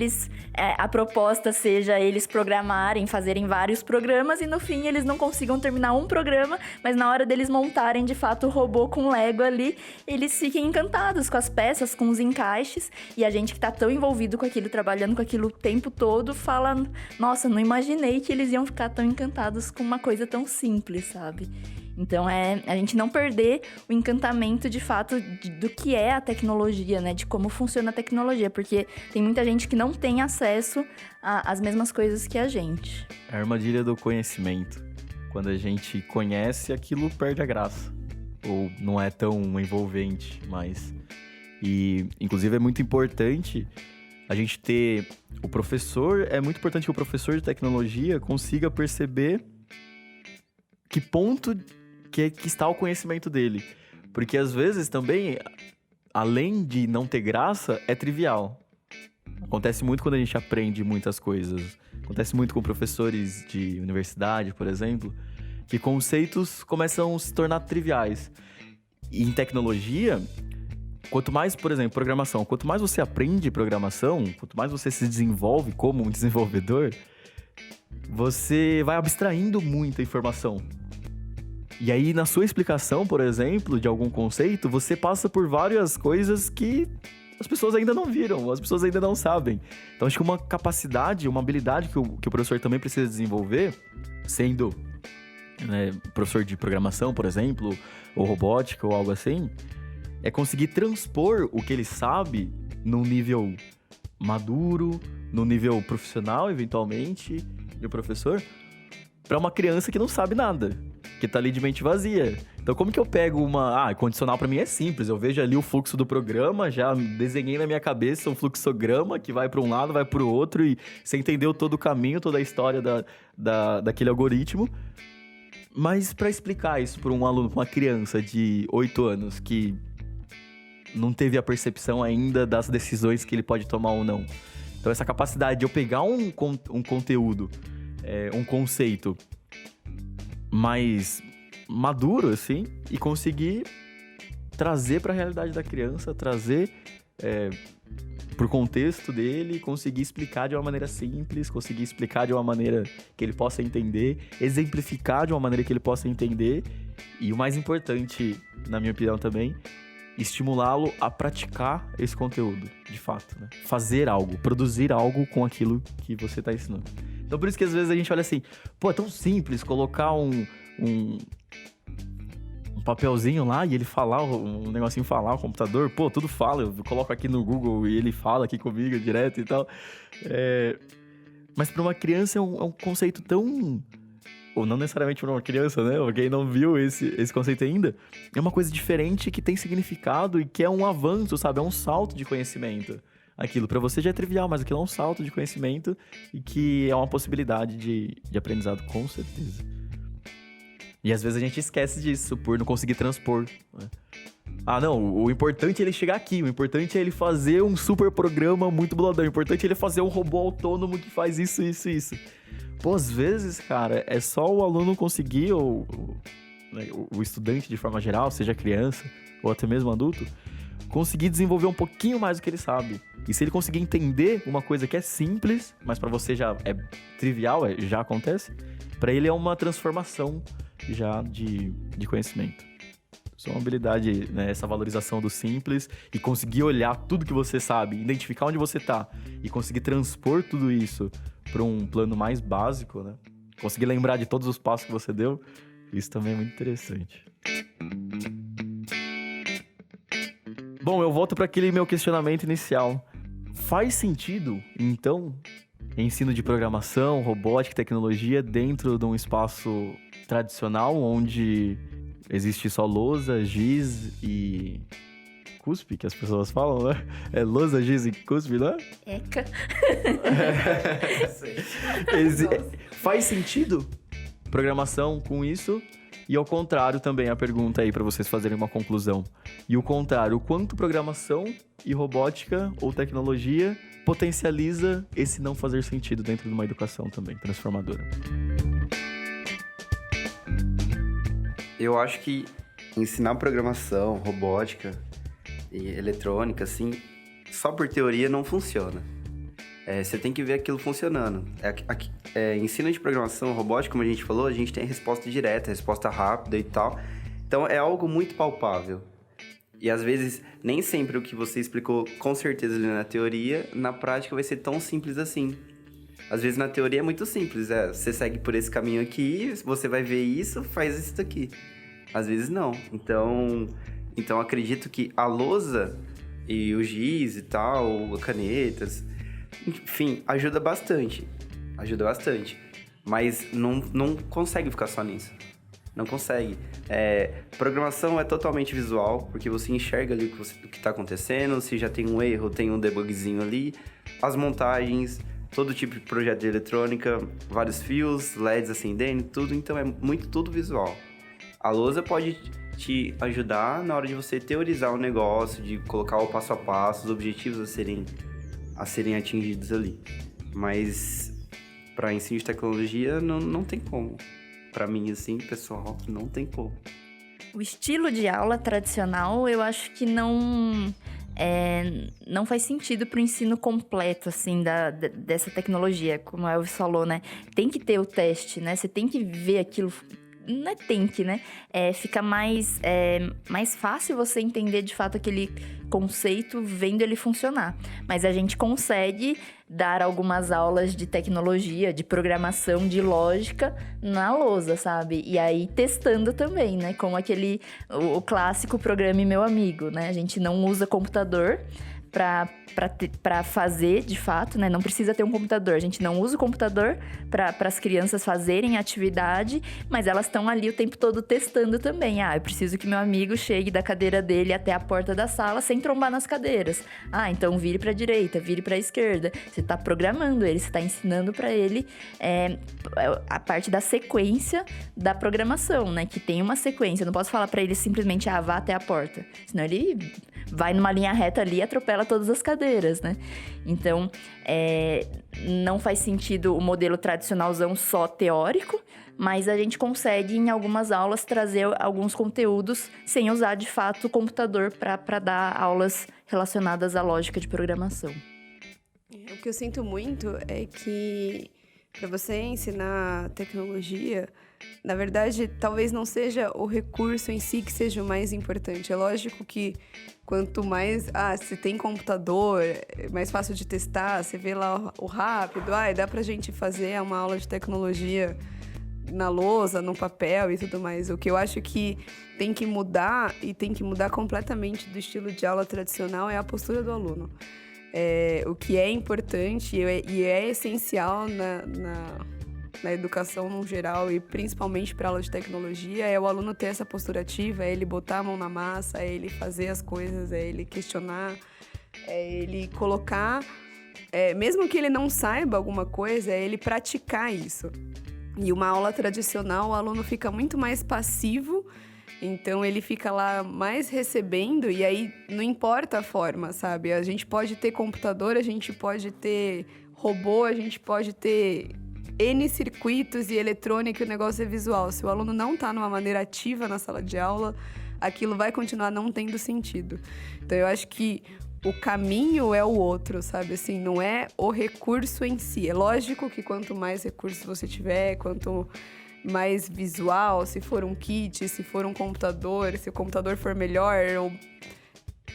a proposta seja eles programarem, fazerem vários programas e no fim eles não consigam terminar um programa, mas na hora deles montarem de fato o robô com Lego ali, eles fiquem encantados com as peças, com os encaixes, e a gente que tá tão envolvido com aquilo, trabalhando com aquilo o tempo todo, fala, nossa, não imaginei que eles iam ficar tão encantados com uma coisa tão simples, sabe? Então, a gente não perder o encantamento, de fato, do que é a tecnologia, né? De como funciona a tecnologia. Porque tem muita gente que não tem acesso às mesmas coisas que a gente. É a armadilha do conhecimento. Quando a gente conhece, aquilo perde a graça. Ou não é tão envolvente mais. E, inclusive, é muito importante a gente ter... É muito importante que o professor de tecnologia consiga perceber que ponto que está o conhecimento dele. Porque às vezes também, além de não ter graça, é trivial. Acontece muito quando a gente aprende muitas coisas. Acontece muito com professores de universidade, por exemplo, que conceitos começam a se tornar triviais. E em tecnologia, quanto mais, por exemplo, programação, quanto mais você aprende programação, quanto mais você se desenvolve como um desenvolvedor, você vai abstraindo muita informação. E aí, na sua explicação, por exemplo, de algum conceito, você passa por várias coisas que as pessoas ainda não viram, as pessoas ainda não sabem. Então, acho que uma capacidade, uma habilidade que o professor também precisa desenvolver, sendo professor de programação, por exemplo, ou robótica, ou algo assim, é conseguir transpor o que ele sabe num nível maduro, num nível profissional, eventualmente, de professor, para uma criança que não sabe nada, que tá ali de mente vazia. Então, como que eu pego condicional para mim é simples, eu vejo ali o fluxo do programa, já desenhei na minha cabeça um fluxograma que vai para um lado, vai para o outro, e você entendeu todo o caminho, toda a história daquele algoritmo. Mas para explicar isso para um aluno, para uma criança de 8 anos, que não teve a percepção ainda das decisões que ele pode tomar ou não. Então, essa capacidade de eu pegar um conteúdo, um conceito mais maduro, assim, e conseguir trazer para a realidade da criança, trazer pro contexto dele, conseguir explicar de uma maneira simples, conseguir explicar de uma maneira que ele possa entender, exemplificar de uma maneira que ele possa entender, e o mais importante, na minha opinião também, estimulá-lo a praticar esse conteúdo, de fato, né? Fazer algo, produzir algo com aquilo que você está ensinando. Então, por isso que às vezes a gente olha assim, é tão simples colocar um papelzinho lá e ele falar, um negocinho falar, o computador, tudo fala, eu coloco aqui no Google e ele fala aqui comigo direto e tal. Mas para uma criança é um conceito tão... Ou não necessariamente para uma criança, né? Ou quem não viu esse conceito ainda, é uma coisa diferente que tem significado e que é um avanço, sabe? É um salto de conhecimento. Aquilo para você já é trivial, mas aquilo é um salto de conhecimento e que é uma possibilidade de aprendizado, com certeza. E às vezes a gente esquece disso por não conseguir transpor, né? Não, o importante é ele chegar aqui, o importante é ele fazer um super programa muito boladão, o importante é ele fazer um robô autônomo que faz isso, isso, isso. Às vezes, cara, é só o aluno conseguir, ou o estudante de forma geral, seja criança ou até mesmo adulto, conseguir desenvolver um pouquinho mais do que ele sabe. E se ele conseguir entender uma coisa que é simples, mas pra você já é trivial, já acontece, pra ele é uma transformação já de conhecimento. Isso é uma habilidade, né, essa valorização do simples e conseguir olhar tudo que você sabe, identificar onde você tá e conseguir transpor tudo isso para um plano mais básico, né? Conseguir lembrar de todos os passos que você deu, isso também é muito interessante. Bom, eu volto para aquele meu questionamento inicial. Faz sentido, então, ensino de programação, robótica e tecnologia dentro de um espaço tradicional onde existe só lousa, giz e cuspe, que as pessoas falam, né? É lousa, giz e cuspe, né? Eca. Faz sentido programação com isso? E ao contrário também, a pergunta aí para vocês fazerem uma conclusão. E o contrário, o quanto programação e robótica ou tecnologia potencializa esse não fazer sentido dentro de uma educação também transformadora? Eu acho que ensinar programação, robótica e eletrônica, assim, só por teoria não funciona. Você tem que ver aquilo funcionando. Ensino de programação, robótica, como a gente falou, a gente tem resposta direta, resposta rápida e tal. Então, é algo muito palpável. E, às vezes, nem sempre o que você explicou, com certeza, ali na teoria, na prática vai ser tão simples assim. Às vezes, na teoria é muito simples. Você segue por esse caminho aqui, você vai ver isso, faz isso daqui. Às vezes, não. Então acredito que a lousa e o giz e tal, canetas, enfim, ajuda bastante. Mas não consegue ficar só nisso. Não consegue. Programação é totalmente visual, porque você enxerga ali o que está acontecendo, se já tem um erro, tem um debugzinho ali. As montagens, todo tipo de projeto de eletrônica, vários fios, LEDs acendendo, tudo. Então é muito tudo visual. A lousa pode te ajudar na hora de você teorizar o negócio, de colocar o passo a passo, os objetivos a serem atingidos ali. Mas para ensino de tecnologia não tem como. Para mim, assim, pessoal, não tem como. O estilo de aula tradicional, eu acho que não faz sentido para o ensino completo, assim, dessa tecnologia. Como a Elvis falou, né? Tem que ter o teste, né? Você tem que ver aquilo. Não é tem que, né? Fica mais fácil você entender de fato aquele conceito vendo ele funcionar. Mas a gente consegue dar algumas aulas de tecnologia, de programação, de lógica na lousa, sabe? E aí testando também, né? Como o clássico Programe Meu Amigo, né? A gente não usa computador para fazer, de fato, né? Não precisa ter um computador. A gente não usa o computador para as crianças fazerem atividade, mas elas estão ali o tempo todo testando também. Eu preciso que meu amigo chegue da cadeira dele até a porta da sala sem trombar nas cadeiras. Então vire para a direita, vire para a esquerda. Você está programando ele, você está ensinando para ele a parte da sequência da programação, né? Que tem uma sequência. Eu não posso falar para ele simplesmente, vá até a porta. Senão ele vai numa linha reta ali e atropela todas as cadeiras, né? Então, não faz sentido o modelo tradicionalzão só teórico, mas a gente consegue, em algumas aulas, trazer alguns conteúdos sem usar, de fato, o computador para dar aulas relacionadas à lógica de programação. O que eu sinto muito é que, para você ensinar tecnologia, na verdade, talvez não seja o recurso em si que seja o mais importante. É lógico que quanto mais... se tem computador, é mais fácil de testar, você vê lá o rápido. Dá pra gente fazer uma aula de tecnologia na lousa, no papel e tudo mais. O que eu acho que tem que mudar, e tem que mudar completamente do estilo de aula tradicional, é a postura do aluno. O que é importante e é essencial na educação no geral e principalmente para aula de tecnologia é o aluno ter essa postura ativa, é ele botar a mão na massa, é ele fazer as coisas, é ele questionar, é ele colocar... mesmo que ele não saiba alguma coisa, é ele praticar isso. E uma aula tradicional, o aluno fica muito mais passivo, então ele fica lá mais recebendo e aí não importa a forma, sabe? A gente pode ter computador, a gente pode ter robô, a gente pode ter N circuitos e eletrônica, e o negócio é visual. Se o aluno não está numa maneira ativa na sala de aula, aquilo vai continuar não tendo sentido. Então eu acho que o caminho é o outro, sabe? Assim, não é o recurso em si. É lógico que quanto mais recursos você tiver, quanto mais visual, se for um kit, se for um computador, se o computador for melhor,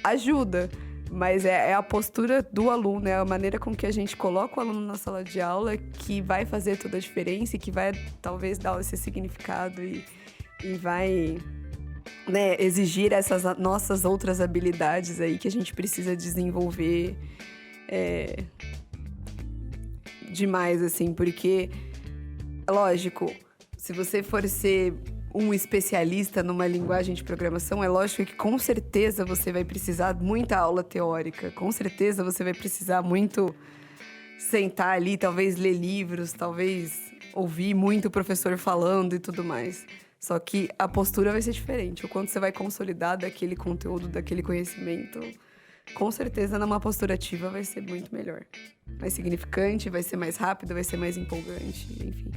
ajuda. Mas é a postura do aluno, é a maneira com que a gente coloca o aluno na sala de aula que vai fazer toda a diferença e que vai, talvez, dar esse significado e vai, né, exigir essas nossas outras habilidades aí que a gente precisa desenvolver demais, assim, porque, lógico, se você for ser um especialista numa linguagem de programação, é lógico que com certeza você vai precisar muita aula teórica, com certeza você vai precisar muito sentar ali, talvez ler livros, talvez ouvir muito o professor falando e tudo mais. Só que a postura vai ser diferente. O quanto você vai consolidar daquele conteúdo, daquele conhecimento, com certeza numa postura ativa vai ser muito melhor. Mais significante, vai ser mais rápido, vai ser mais empolgante, enfim.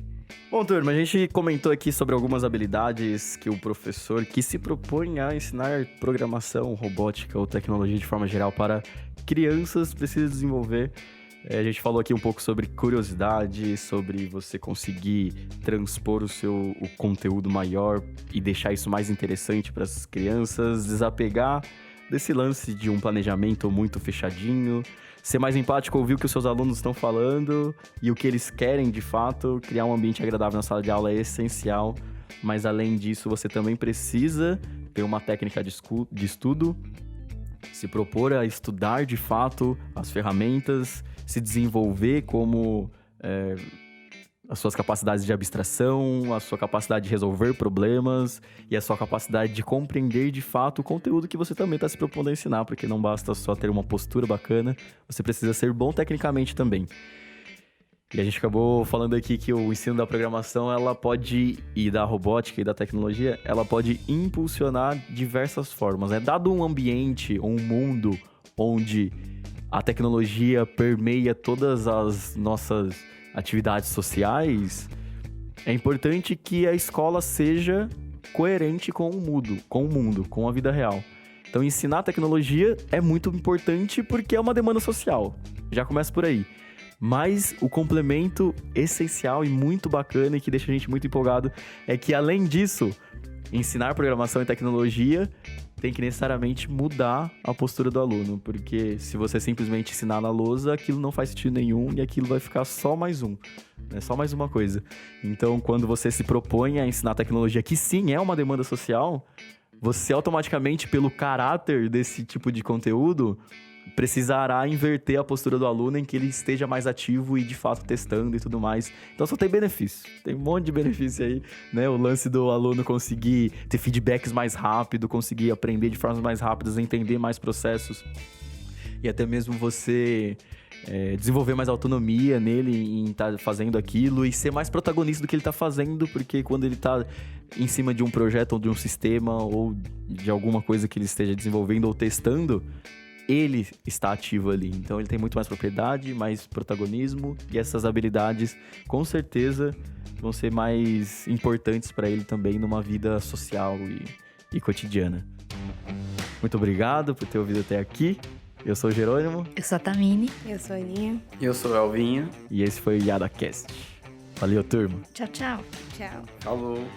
Bom, turma, a gente comentou aqui sobre algumas habilidades que o professor que se propõe a ensinar programação, robótica ou tecnologia de forma geral para crianças precisa desenvolver. A gente falou aqui um pouco sobre curiosidade, sobre você conseguir transpor o conteúdo maior e deixar isso mais interessante para as crianças, desapegar desse lance de um planejamento muito fechadinho, ser mais empático, ouvir o que os seus alunos estão falando e o que eles querem de fato. Criar um ambiente agradável na sala de aula é essencial, mas além disso você também precisa ter uma técnica de estudo, se propor a estudar de fato as ferramentas, se desenvolver como as suas capacidades de abstração, a sua capacidade de resolver problemas e a sua capacidade de compreender de fato o conteúdo que você também está se propondo a ensinar, porque não basta só ter uma postura bacana, você precisa ser bom tecnicamente também. E a gente acabou falando aqui que o ensino da programação, ela pode, e da robótica e da tecnologia, ela pode impulsionar diversas formas, né? Dado um ambiente, um mundo onde a tecnologia permeia todas as nossas atividades sociais, é importante que a escola seja coerente com o mundo, com a vida real. Então, ensinar tecnologia é muito importante porque é uma demanda social. Já começa por aí. Mas o complemento essencial e muito bacana e que deixa a gente muito empolgado é que, além disso, ensinar programação e tecnologia tem que necessariamente mudar a postura do aluno, porque se você simplesmente ensinar na lousa, aquilo não faz sentido nenhum e aquilo vai ficar só mais um, né? Só mais uma coisa. Então, quando você se propõe a ensinar tecnologia, que sim, é uma demanda social, você automaticamente, pelo caráter desse tipo de conteúdo, precisará inverter a postura do aluno em que ele esteja mais ativo e de fato testando e tudo mais. Então só tem benefício, tem um monte de benefício aí, né? O lance do aluno conseguir ter feedbacks mais rápido, conseguir aprender de formas mais rápidas, entender mais processos e até mesmo você desenvolver mais autonomia nele em estar fazendo aquilo e ser mais protagonista do que ele está fazendo, porque quando ele está em cima de um projeto ou de um sistema ou de alguma coisa que ele esteja desenvolvendo ou testando, ele está ativo ali, então ele tem muito mais propriedade, mais protagonismo e essas habilidades com certeza vão ser mais importantes para ele também numa vida social e cotidiana. Muito obrigado por ter ouvido até aqui. Eu sou o Jerônimo. Eu sou a Tamine. Eu sou a Aninha. Eu sou o Elvinho. E esse foi o YadaCast. Valeu, turma. Tchau, tchau. Tchau. Falou.